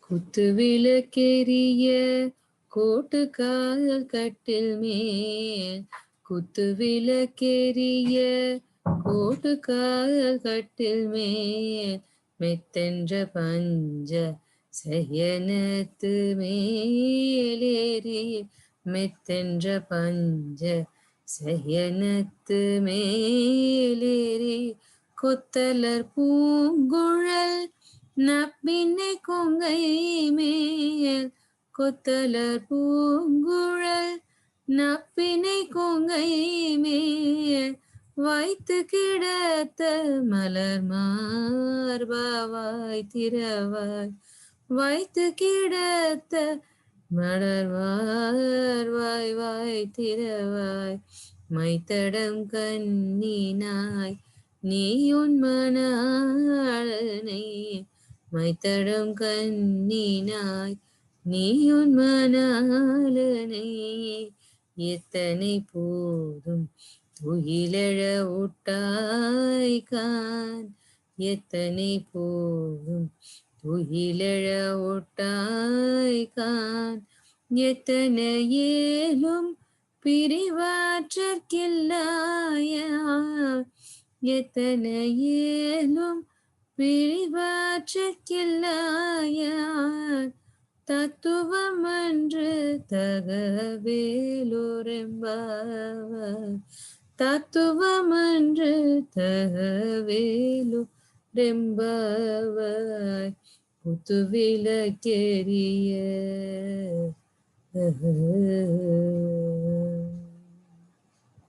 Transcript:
குத்துவிளக்கெரிய கோட்டுக்கால் கட்டில் மேல் குத்துவிளக்கெரிய கோட்டுக்கால் கட்டில் மேல் மெத்தென்ற பஞ்ச சயனத்து மேலேறி மெத்தென்ற பஞ்ச சயனத்து மேலேறி கொத்தலர் பூங்குழல் நப்பின்னை கொங்கை மேல் கொத்தலர் பூங்குழல் நப்பினை கொங்கை மேல் வைத்து கிடத்த மலர் மார்பாவாய் திரவாய் வைத்து கிடத்த மலர் மார்வாய் வாய் திரவாய் மைத்தடம் கண்ணினாய் நீ உன் மணாளனை மைத்தடம் கண்ணினாய் நீ உன் மணாளனை எத்தனை போதும் துயிலெழ ஒட்டாய்கான் எத்தனை போதும் துயிலெழ ஒட்டாய்கான் எத்தனை ஏலும் பிரிவாற்றற்கில்லாயார் எத்தனை ஏலும் பிரிவாற்றற்கில்லாயார் தத்துவம் அன்று தகவேலோரெம்பாவாய் தத்துவம் அன்று தகவேலோரெம்பாவாய் குத்துவிளக்கெரிய